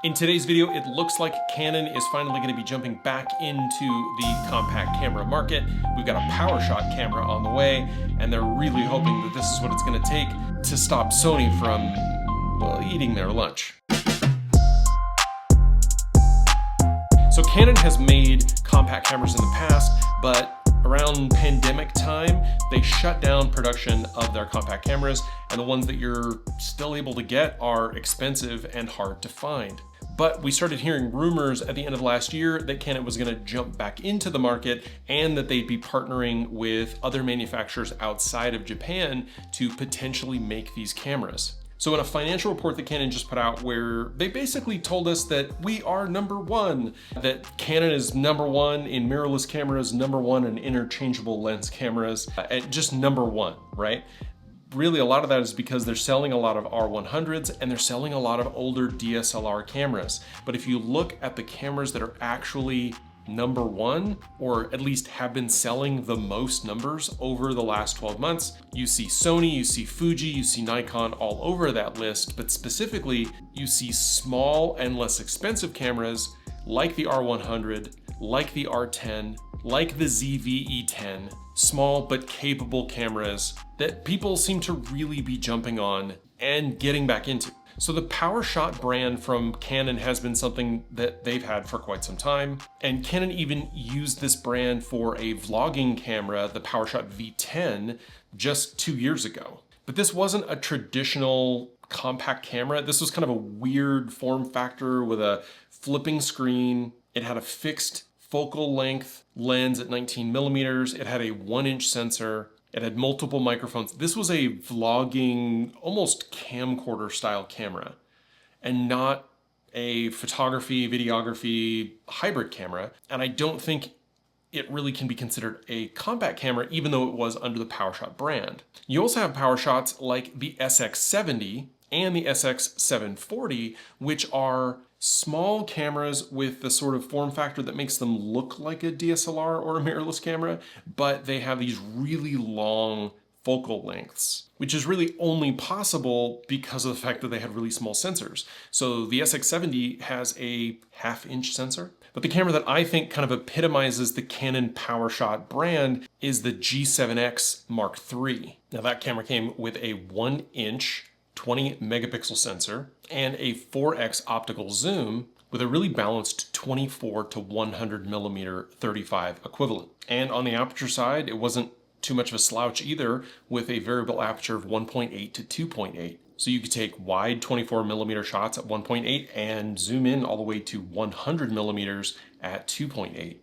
In today's video, it looks like Canon is finally going to be jumping back into the compact camera market. We've got a Powershot camera on the way, and they're really hoping that this is what it's going to take to stop Sony from, well, eating their lunch. So Canon has made compact cameras in the past, but around pandemic time, they shut down production of their compact cameras, and the ones that you're still able to get are expensive and hard to find. But we started hearing rumors at the end of last year that Canon was going to jump back into the market and that they'd be partnering with other manufacturers outside of Japan to potentially make these cameras. So in a financial report that Canon just put out, where they basically told us that we are #1, that Canon is #1 in mirrorless cameras, #1 in interchangeable lens cameras, just #1, right? Really, a lot of that is because they're selling a lot of R100s and they're selling a lot of older DSLR cameras. But if you look at the cameras that are actually #1, or at least have been selling the most numbers over the last 12 months, you see Sony, you see Fuji, you see Nikon all over that list, but specifically, you see small and less expensive cameras like the R100, like the R10, like the ZV-E10, small but capable cameras that people seem to really be jumping on and getting back into. So the Powershot brand from Canon has been something that they've had for quite some time. And Canon even used this brand for a vlogging camera, the Powershot V1, just 2 years ago. But this wasn't a traditional compact camera. This was kind of a weird form factor with a flipping screen. It had a fixed focal length lens at 19mm. It had a 1-inch sensor. It had multiple microphones. This was a vlogging, almost camcorder style camera, and not a photography, videography hybrid camera. And I don't think it really can be considered a compact camera, even though it was under the Powershot brand. You also have Powershots like the SX70 and the SX740, which are small cameras with the sort of form factor that makes them look like a DSLR or a mirrorless camera, but they have these really long focal lengths, which is really only possible because of the fact that they had really small sensors. So the SX70 has a 1/2-inch sensor, but the camera that I think kind of epitomizes the Canon Powershot brand is the G7X Mark III. Now that camera came with a 1-inch 20-megapixel sensor and a 4x optical zoom with a really balanced 24 to 100mm 35 equivalent. And on the aperture side, it wasn't too much of a slouch either, with a variable aperture of 1.8 to 2.8. So you could take wide 24mm shots at 1.8 and zoom in all the way to 100mm at 2.8.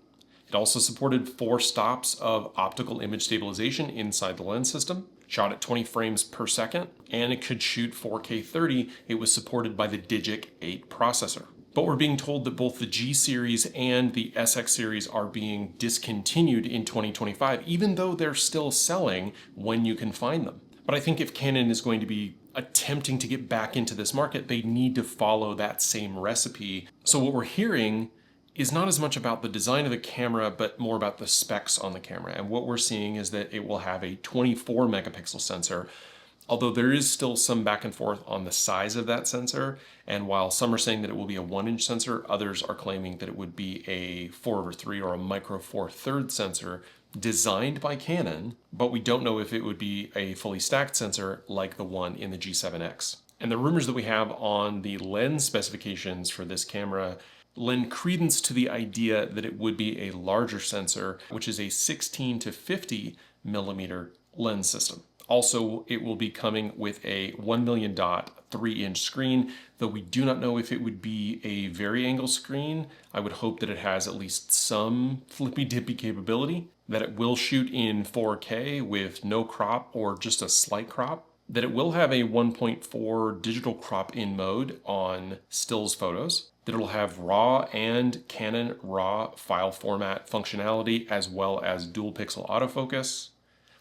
It also supported 4 stops of optical image stabilization inside the lens system, shot at 20 frames per second, and it could shoot 4K 30. It was supported by the Digic 8 processor. But we're being told that both the G series and the SX series are being discontinued in 2025, even though they're still selling when you can find them. But I think if Canon is going to be attempting to get back into this market, they need to follow that same recipe. So what we're hearing is not as much about the design of the camera, but more about the specs on the camera. And what we're seeing is that it will have a 24-megapixel sensor, although there is still some back and forth on the size of that sensor. And while some are saying that it will be a 1-inch sensor, others are claiming that it would be a 4/3 or a micro 4/3 sensor designed by Canon, but we don't know if it would be a fully stacked sensor like the one in the G7X. And the rumors that we have on the lens specifications for this camera lend credence to the idea that it would be a larger sensor, which is a 16 to 50mm lens system. Also, it will be coming with a 1 million dot 3-inch screen, though we do not know if it would be a vari-angle screen. I would hope that it has at least some flippy-dippy capability, that it will shoot in 4K with no crop or just a slight crop, that it will have a 1.4 digital crop-in mode on stills photos, that it'll have RAW and Canon RAW file format functionality, as well as dual pixel autofocus,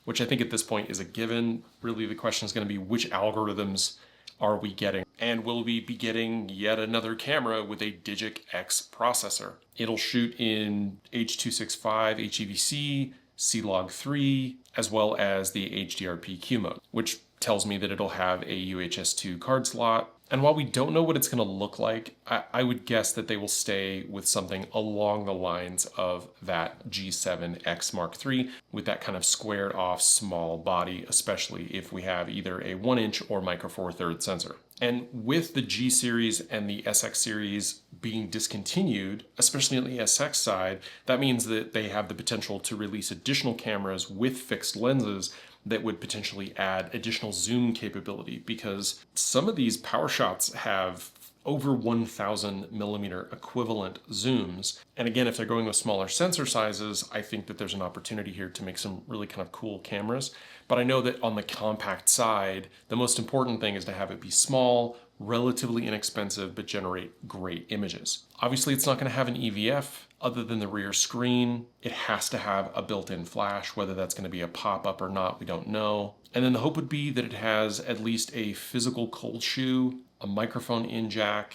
which I think at this point is a given. Really, the question is going to be, which algorithms are we getting? And will we be getting yet another camera with a Digic X processor? It'll shoot in H.265 HEVC, C-Log3, as well as the HDR-PQ mode, which tells me that it'll have a UHS-2 card slot, And while we don't know what it's going to look like, I would guess that they will stay with something along the lines of that G7X Mark III with that kind of squared off small body, especially if we have either a 1-inch or micro four thirds sensor. And with the G series and the SX series being discontinued, especially on the SX side, that means that they have the potential to release additional cameras with fixed lenses that would potentially add additional zoom capability, because some of these Powershots have over 1,000 millimeter equivalent zooms. And again, if they're going with smaller sensor sizes, I think that there's an opportunity here to make some really kind of cool cameras. But I know that on the compact side, the most important thing is to have it be small, relatively inexpensive, but generate great images. Obviously, it's not going to have an EVF other than the rear screen. It has to have a built-in flash, whether that's going to be a pop-up or not, we don't know. And then the hope would be that it has at least a physical cold shoe, a microphone in jack,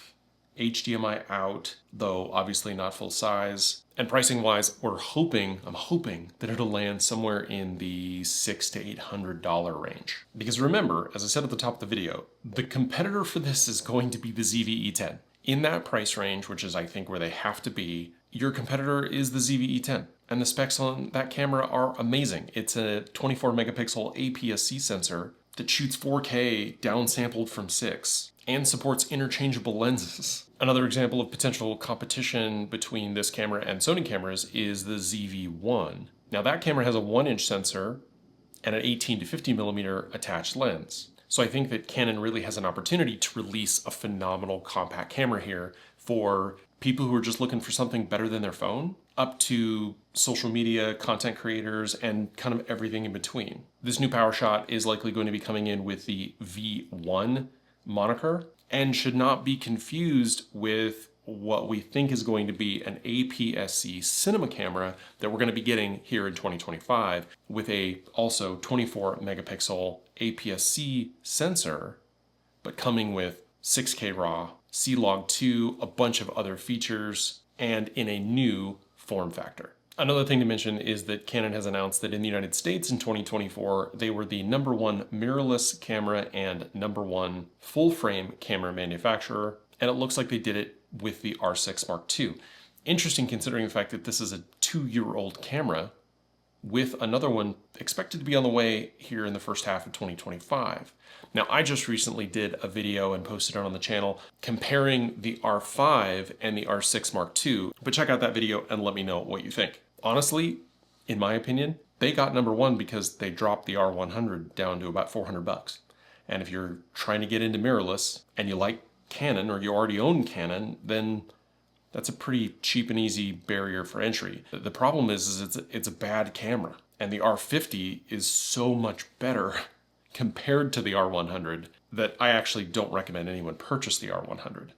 HDMI out, though obviously not full size. And pricing wise, I'm hoping that it'll land somewhere in the $600 to $800 range. Because remember, as I said at the top of the video, the competitor for this is going to be the ZV-E10. In that price range, which is I think where they have to be, your competitor is the ZV-E10. And the specs on that camera are amazing. It's a 24 megapixel APS-C sensor that shoots 4K downsampled from 6 and supports interchangeable lenses. Another example of potential competition between this camera and Sony cameras is the ZV-1. Now that camera has a 1-inch sensor and an 18 to 50 millimeter attached lens. So I think that Canon really has an opportunity to release a phenomenal compact camera here for people who are just looking for something better than their phone, up to social media, content creators, and kind of everything in between. This new Powershot is likely going to be coming in with the V1 moniker and should not be confused with what we think is going to be an APS-C cinema camera that we're going to be getting here in 2025 with a also 24 megapixel APS-C sensor, but coming with 6K RAW, C-Log2, a bunch of other features, and in a new form factor. Another thing to mention is that Canon has announced that in the United States in 2024, they were the #1 mirrorless camera and #1 full-frame camera manufacturer, and it looks like they did it with the R6 Mark II. Interesting considering the fact that this is a 2-year-old camera, with another one expected to be on the way here in the first half of 2025. Now, I just recently did a video and posted it on the channel comparing the R5 and the R6 Mark II, but check out that video and let me know what you think. Honestly, in my opinion, they got #1 because they dropped the R100 down to about $400. And if you're trying to get into mirrorless and you like Canon or you already own Canon, then that's a pretty cheap and easy barrier for entry. The problem is it's a bad camera, and the R50 is so much better compared to the R100 that I actually don't recommend anyone purchase the R100.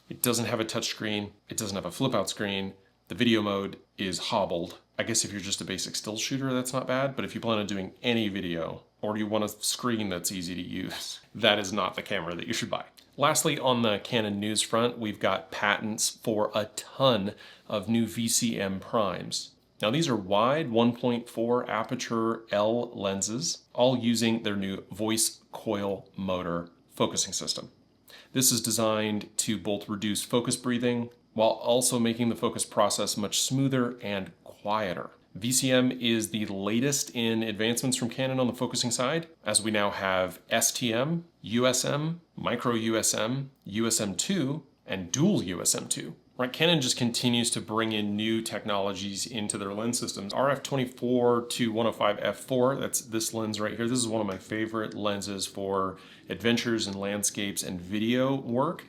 It doesn't have a touchscreen, it doesn't have a flip-out screen, the video mode is hobbled. I guess if you're just a basic still shooter, that's not bad, but if you plan on doing any video, or you want a screen that's easy to use, that is not the camera that you should buy. Lastly, on the Canon news front, we've got patents for a ton of new VCM primes. Now these are wide 1.4 aperture L lenses, all using their new voice coil motor focusing system. This is designed to both reduce focus breathing while also making the focus process much smoother and quieter. VCM is the latest in advancements from Canon on the focusing side, as we now have STM, USM, micro USM, USM2, and dual USM2. Right, Canon just continues to bring in new technologies into their lens systems. RF24 to 105 f4, that's this lens right here. This is one of my favorite lenses for adventures and landscapes and video work.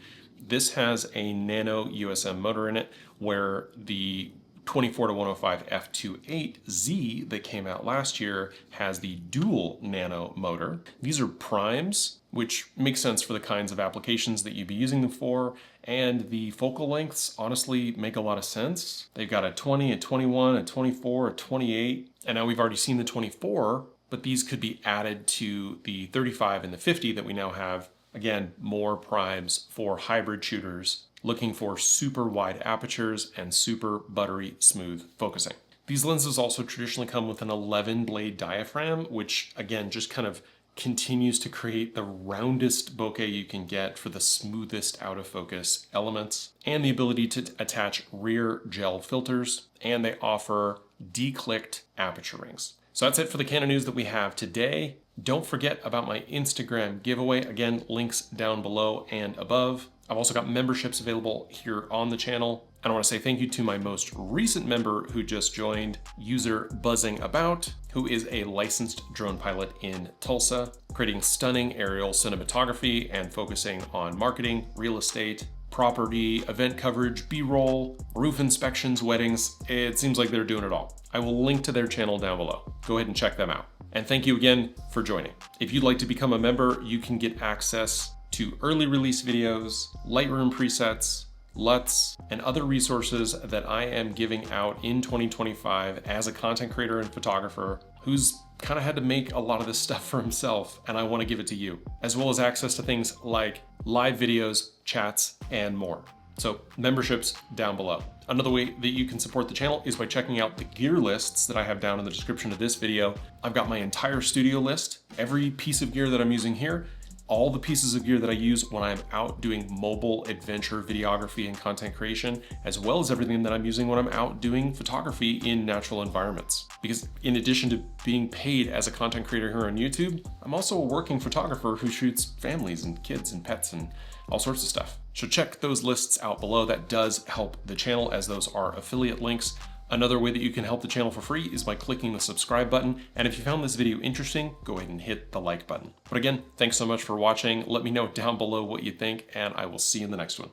This has a nano USM motor in it, where the 24 to 105 f2.8Z that came out last year has the dual nano motor. These are primes, which makes sense for the kinds of applications that you'd be using them for, and the focal lengths honestly make a lot of sense. They've got a 20, a 21, a 24, a 28, and now we've already seen the 24, but these could be added to the 35 and the 50 that we now have. Again, more primes for hybrid shooters looking for super wide apertures and super buttery smooth focusing. These lenses also traditionally come with an 11 blade diaphragm, which again just kind of continues to create the roundest bokeh you can get for the smoothest out of focus elements, and the ability to attach rear gel filters, and they offer declicked aperture rings. So that's it for the Canon news that we have today. Don't forget about my Instagram giveaway. Again, links down below and above. I've also got memberships available here on the channel. And I want to say thank you to my most recent member who just joined, user Buzzing About, who is a licensed drone pilot in Tulsa, creating stunning aerial cinematography and focusing on marketing, real estate, property, event coverage, B-roll, roof inspections, weddings. It seems like they're doing it all. I will link to their channel down below. Go ahead and check them out. And thank you again for joining. If you'd like to become a member, you can get access to early release videos, Lightroom presets, LUTs, and other resources that I am giving out in 2025 as a content creator and photographer who's kind of had to make a lot of this stuff for himself, and I want to give it to you, as well as access to things like live videos, chats, and more. So memberships down below. Another way that you can support the channel is by checking out the gear lists that I have down in the description of this video. I've got my entire studio list, every piece of gear that I'm using here, all the pieces of gear that I use when I'm out doing mobile adventure videography and content creation, as well as everything that I'm using when I'm out doing photography in natural environments. Because in addition to being paid as a content creator here on YouTube, I'm also a working photographer who shoots families and kids and pets and all sorts of stuff. So check those lists out below. That does help the channel, as those are affiliate links. Another way that you can help the channel for free is by clicking the subscribe button. And if you found this video interesting, go ahead and hit the like button. But again, thanks so much for watching. Let me know down below what you think, and I will see you in the next one.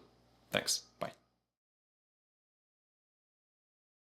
Thanks.